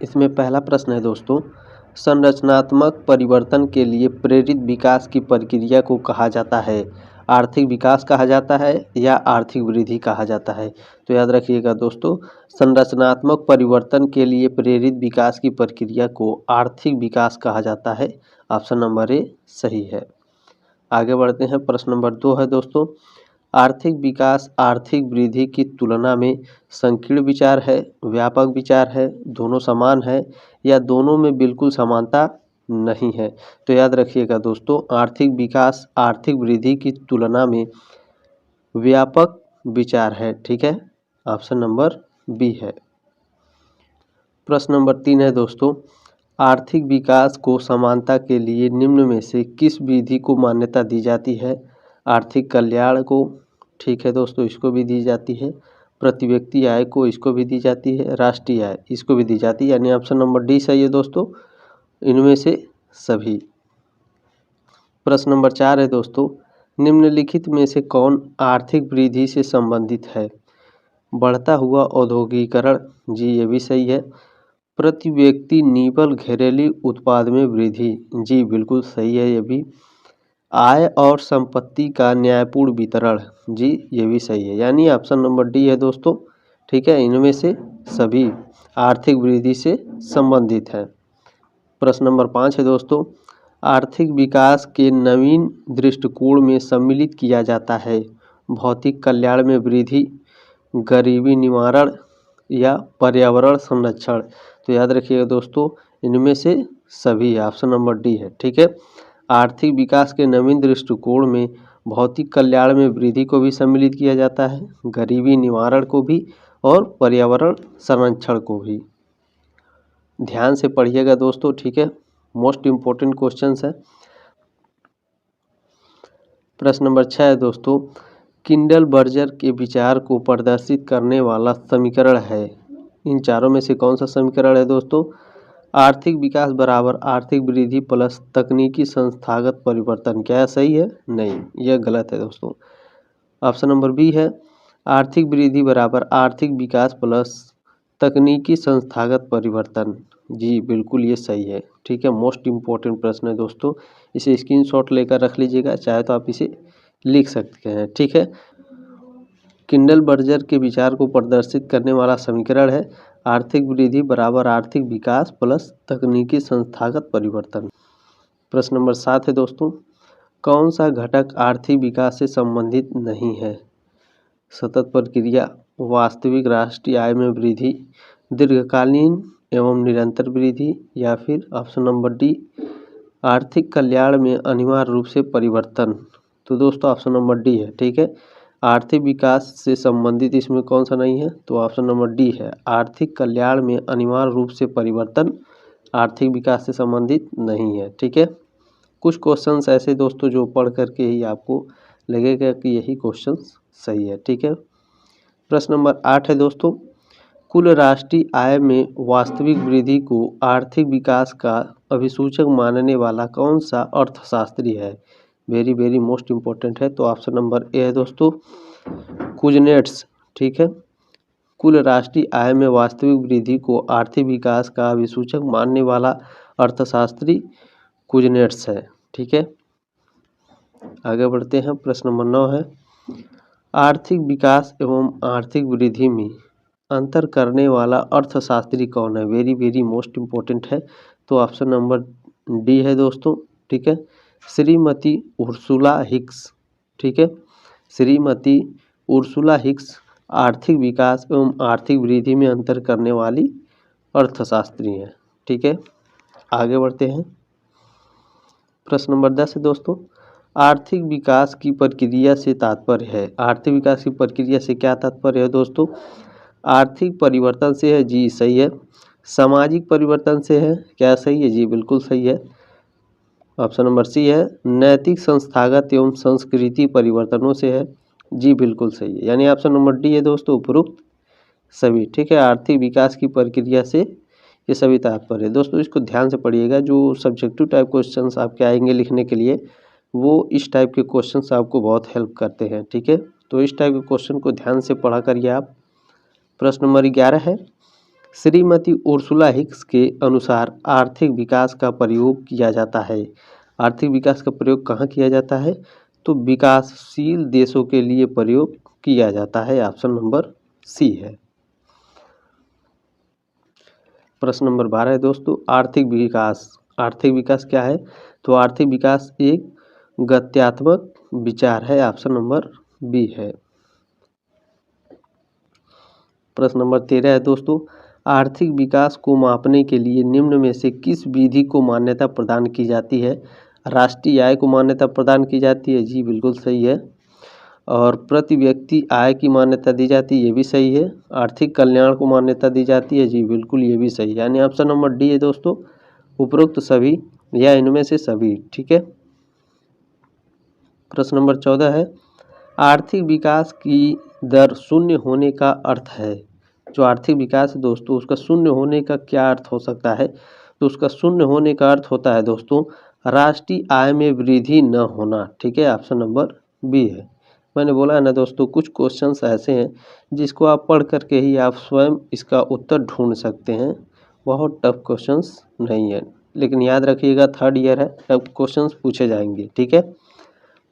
इसमें पहला प्रश्न है दोस्तों, संरचनात्मक परिवर्तन के लिए प्रेरित विकास की प्रक्रिया को कहा जाता है? आर्थिक विकास कहा जाता है या आर्थिक वृद्धि कहा जाता है? तो याद रखिएगा दोस्तों, संरचनात्मक परिवर्तन के लिए प्रेरित विकास की प्रक्रिया को आर्थिक विकास कहा जाता है। ऑप्शन नंबर ए सही है। आगे बढ़ते हैं। प्रश्न नंबर 2 है दोस्तों, आर्थिक विकास आर्थिक वृद्धि की तुलना में संकीर्ण विचार है, व्यापक विचार है, दोनों समान है या दोनों में बिल्कुल समानता नहीं है? तो याद रखिएगा दोस्तों, आर्थिक विकास आर्थिक वृद्धि की तुलना में व्यापक विचार है। ठीक है, ऑप्शन नंबर बी है। प्रश्न नंबर 3 है दोस्तों, आर्थिक विकास को समानता के लिए निम्न में से किस विधि को मान्यता दी जाती है? आर्थिक कल्याण को, ठीक है दोस्तों, इसको भी दी जाती है। प्रति व्यक्ति आय को, इसको भी दी जाती है। राष्ट्रीय आय, इसको भी दी जाती है। यानी ऑप्शन नंबर डी सही है दोस्तों, इनमें से सभी। प्रश्न नंबर 4 है दोस्तों, निम्नलिखित में से कौन आर्थिक वृद्धि से संबंधित है? बढ़ता हुआ औद्योगिकरण, जी ये भी सही है। प्रति व्यक्ति निवल घरेलू उत्पाद में वृद्धि, जी बिल्कुल सही है ये भी। आय और संपत्ति का न्यायपूर्ण वितरण, जी ये भी सही है। यानी ऑप्शन नंबर डी है दोस्तों। ठीक है, इनमें से सभी आर्थिक वृद्धि से संबंधित है। प्रश्न नंबर 5 है दोस्तों, आर्थिक विकास के नवीन दृष्टिकोण में सम्मिलित किया जाता है भौतिक कल्याण में वृद्धि, गरीबी निवारण या पर्यावरण संरक्षण? तो याद रखिएगा दोस्तों, इनमें से सभी, ऑप्शन नंबर डी है। ठीक है, आर्थिक विकास के नवीन दृष्टिकोण में भौतिक कल्याण में वृद्धि को भी सम्मिलित किया जाता है, गरीबी निवारण को भी और पर्यावरण संरक्षण को भी। ध्यान से पढ़िएगा दोस्तों। ठीक है, मोस्ट इम्पोर्टेंट क्वेश्चंस है। प्रश्न नंबर 6 है दोस्तों, किंडलबर्जर के विचार को प्रदर्शित करने वाला समीकरण है? इन चारों में से कौन सा समीकरण है दोस्तों? आर्थिक विकास बराबर आर्थिक वृद्धि प्लस तकनीकी संस्थागत परिवर्तन। क्या सही है? नहीं, यह गलत है दोस्तों। ऑप्शन नंबर बी है, आर्थिक वृद्धि बराबर आर्थिक विकास प्लस तकनीकी संस्थागत परिवर्तन। जी बिल्कुल ये सही है। ठीक है, मोस्ट इम्पोर्टेंट प्रश्न है दोस्तों, इसे स्क्रीनशॉट लेकर रख लीजिएगा, चाहे तो आप इसे लिख सकते हैं। ठीक है, किंडलबर्जर के विचार को प्रदर्शित करने वाला समीकरण है आर्थिक वृद्धि बराबर आर्थिक विकास प्लस तकनीकी संस्थागत परिवर्तन। प्रश्न नंबर 7 है दोस्तों, कौन सा घटक आर्थिक विकास से संबंधित नहीं है? सतत प्रक्रिया, वास्तविक राष्ट्रीय आय में वृद्धि, दीर्घकालीन एवं निरंतर वृद्धि या फिर ऑप्शन नंबर डी आर्थिक कल्याण में अनिवार्य रूप से परिवर्तन? तो दोस्तों ऑप्शन नंबर डी है। ठीक है, आर्थिक विकास से संबंधित इसमें कौन सा नहीं है? तो ऑप्शन नंबर डी है, आर्थिक कल्याण में अनिवार्य रूप से परिवर्तन आर्थिक विकास से संबंधित नहीं है। ठीक है, कुछ क्वेश्चंस ऐसे दोस्तों जो पढ़ करके ही आपको लगेगा कि यही क्वेश्चन सही है। ठीक है, प्रश्न नंबर 8 है दोस्तों, कुल राष्ट्रीय आय में वास्तविक वृद्धि को आर्थिक विकास का अभिसूचक मानने वाला कौन सा अर्थशास्त्री है? वेरी वेरी मोस्ट इम्पोर्टेंट है। तो ऑप्शन नंबर ए है दोस्तों, कुजनेट्स। ठीक है, कुल राष्ट्रीय आय में वास्तविक वृद्धि को आर्थिक विकास का अभिसूचक मानने वाला अर्थशास्त्री कुजनेट्स है। ठीक है, आगे बढ़ते हैं। प्रश्न नंबर 9 है, आर्थिक विकास एवं आर्थिक वृद्धि में अंतर करने वाला अर्थशास्त्री कौन है? वेरी वेरी मोस्ट इम्पोर्टेंट है। तो ऑप्शन नंबर डी है दोस्तों। ठीक है, श्रीमती उर्सुला हिक्स। ठीक है, श्रीमती उर्सुला हिक्स आर्थिक विकास एवं आर्थिक वृद्धि में अंतर करने वाली अर्थशास्त्री हैं। ठीक है, आगे बढ़ते हैं। प्रश्न नंबर 10 है दोस्तों, आर्थिक विकास की प्रक्रिया से तात्पर्य है? आर्थिक विकास की प्रक्रिया से क्या तात्पर्य है दोस्तों? आर्थिक परिवर्तन से है, जी सही है। सामाजिक परिवर्तन से है, क्या सही है? जी बिल्कुल सही है। ऑप्शन नंबर सी है, नैतिक संस्थागत एवं संस्कृति परिवर्तनों से है, जी बिल्कुल सही है। यानी ऑप्शन नंबर डी है दोस्तों, उपरोक्त सभी। ठीक है, आर्थिक विकास की प्रक्रिया से ये सभी तात्पर्य है। दोस्तों इसको ध्यान से पढ़िएगा, जो सब्जेक्टिव टाइप क्वेश्चंस आपके आएंगे लिखने के लिए, वो इस टाइप के क्वेश्चंस आपको बहुत हेल्प करते हैं। ठीक है, तो इस टाइप के क्वेश्चन को ध्यान से पढ़ा करिए आप। प्रश्न नंबर 11 है, श्रीमती उर्सुला हिक्स के अनुसार आर्थिक विकास का प्रयोग किया जाता है। आर्थिक विकास का प्रयोग कहाँ किया जाता है? तो विकासशील देशों के लिए प्रयोग किया जाता है। ऑप्शन नंबर सी है। प्रश्न नंबर 12 है दोस्तों, आर्थिक विकास। आर्थिक विकास क्या है? तो आर्थिक विकास एक गत्यात्मक विचार है। ऑप्शन नंबर बी है। प्रश्न नंबर 13 है दोस्तों, आर्थिक विकास को मापने के लिए निम्न में से किस विधि को मान्यता प्रदान की जाती है? राष्ट्रीय आय को मान्यता प्रदान की जाती है। जी बिल्कुल सही है। और प्रति व्यक्ति आय की मान्यता दी जाती है, ये भी सही है। आर्थिक कल्याण को मान्यता दी जाती है। जी बिल्कुल, ये भी सही है। यानी ऑप्शन नंबर डी है दोस्तों, उपरोक्त सभी या इनमें से सभी। ठीक है। प्रश्न नंबर 14 है, आर्थिक विकास की दर शून्य होने का अर्थ है। जो आर्थिक विकास है दोस्तों, उसका शून्य होने का क्या अर्थ हो सकता है? तो उसका शून्य होने का अर्थ होता है दोस्तों, राष्ट्रीय आय में वृद्धि न होना। ठीक है, ऑप्शन नंबर बी है। मैंने बोला है ना दोस्तों, कुछ क्वेश्चंस ऐसे हैं जिसको आप पढ़ करके ही आप स्वयं इसका उत्तर ढूंढ सकते हैं। बहुत टफ क्वेश्चंस नहीं है, लेकिन याद रखिएगा थर्ड ईयर है, टफ क्वेश्चंस पूछे जाएंगे। ठीक है।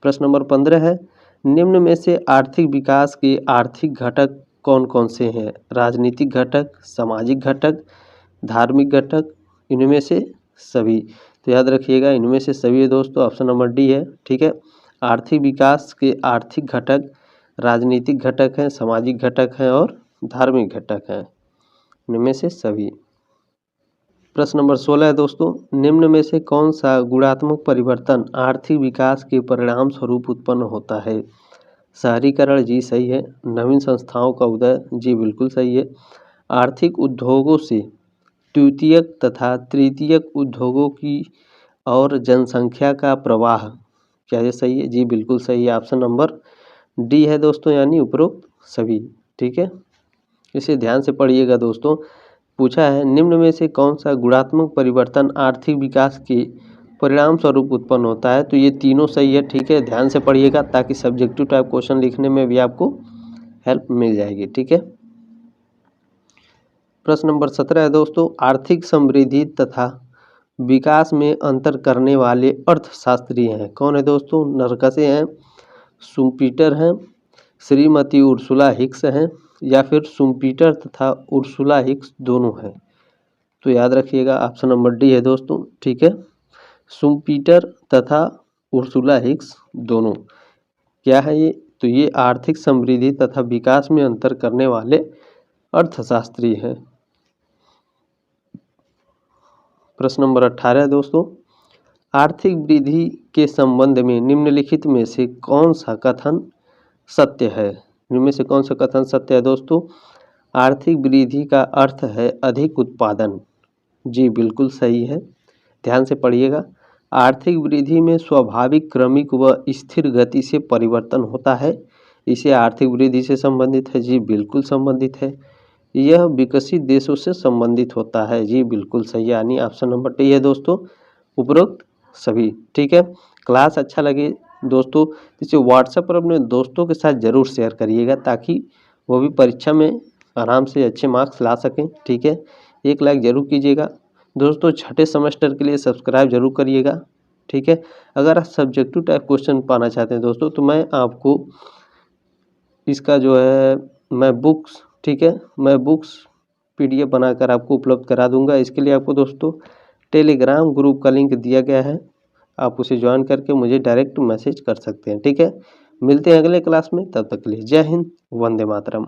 प्रश्न नंबर 15 है, निम्न में से आर्थिक विकास के आर्थिक घटक कौन कौन से हैं? राजनीतिक घटक, सामाजिक घटक, धार्मिक घटक, इनमें से सभी। तो याद रखिएगा इनमें से सभी है दोस्तों, ऑप्शन नंबर डी है। ठीक है। आर्थिक विकास के आर्थिक घटक राजनीतिक घटक हैं, सामाजिक घटक हैं और धार्मिक घटक हैं, इनमें से सभी। प्रश्न नंबर 16 है दोस्तों, निम्न में से कौन सा गुणात्मक परिवर्तन आर्थिक विकास के परिणाम स्वरूप उत्पन्न होता है? शहरीकरण, जी सही है। नवीन संस्थाओं का उदय, जी बिल्कुल सही है। आर्थिक उद्योगों से द्वितीयक तथा तृतीयक उद्योगों की और जनसंख्या का प्रवाह, क्या ये सही है? जी बिल्कुल सही है। ऑप्शन नंबर डी है दोस्तों, यानी उपरोक्त सभी। ठीक है, इसे ध्यान से पढ़िएगा दोस्तों। पूछा है, निम्न में से कौन सा गुणात्मक परिवर्तन आर्थिक विकास के परिणाम स्वरूप उत्पन्न होता है? तो ये तीनों सही है। ठीक है, ध्यान से पढ़िएगा ताकि सब्जेक्टिव टाइप क्वेश्चन लिखने में भी आपको हेल्प मिल जाएगी। ठीक है। प्रश्न नंबर 17 है दोस्तों, आर्थिक समृद्धि तथा विकास में अंतर करने वाले अर्थशास्त्री हैं। कौन है दोस्तों? नरकसे हैं, शुम्पीटर हैं, श्रीमती उर्सुला हिक्स हैं, या फिर शुम्पीटर तथा उर्सुला हिक्स दोनों हैं। तो याद रखिएगा ऑप्शन नंबर डी है दोस्तों। ठीक है, शुम्पीटर तथा उर्सुला हिक्स दोनों। क्या है ये? तो ये आर्थिक समृद्धि तथा विकास में अंतर करने वाले अर्थशास्त्री हैं। प्रश्न नंबर 18 है दोस्तों, आर्थिक वृद्धि के संबंध में निम्नलिखित में से कौन सा कथन सत्य है? इनमें से कौन सा कथन सत्य है दोस्तों? आर्थिक वृद्धि का अर्थ है अधिक उत्पादन। जी बिल्कुल सही है, ध्यान से पढ़िएगा। आर्थिक वृद्धि में स्वाभाविक, क्रमिक व स्थिर गति से परिवर्तन होता है, इसे आर्थिक वृद्धि से संबंधित है। जी बिल्कुल संबंधित है। यह विकसित देशों से संबंधित होता है। जी बिल्कुल सही, यानी ऑप्शन नंबर डी है दोस्तों, उपरोक्त सभी। ठीक है, क्लास अच्छा लगे दोस्तों इसे व्हाट्सएप पर अपने दोस्तों के साथ ज़रूर शेयर करिएगा ताकि वो भी परीक्षा में आराम से अच्छे मार्क्स ला सकें। ठीक है, एक लाइक ज़रूर कीजिएगा दोस्तों। छठे सेमेस्टर के लिए सब्सक्राइब जरूर करिएगा। ठीक है, अगर आप सब्जेक्टिव टाइप क्वेश्चन पाना चाहते हैं दोस्तों तो मैं आपको इसका जो है मैं बुक्स, ठीक है, मैं बुक्स PDF बनाकर आपको उपलब्ध करा दूंगा। इसके लिए आपको दोस्तों टेलीग्राम ग्रुप का लिंक दिया गया है, आप उसे ज्वाइन करके मुझे डायरेक्ट मैसेज कर सकते हैं। ठीक है, मिलते हैं अगले क्लास में, तब तक के लिए जय हिंद, वंदे मातरम।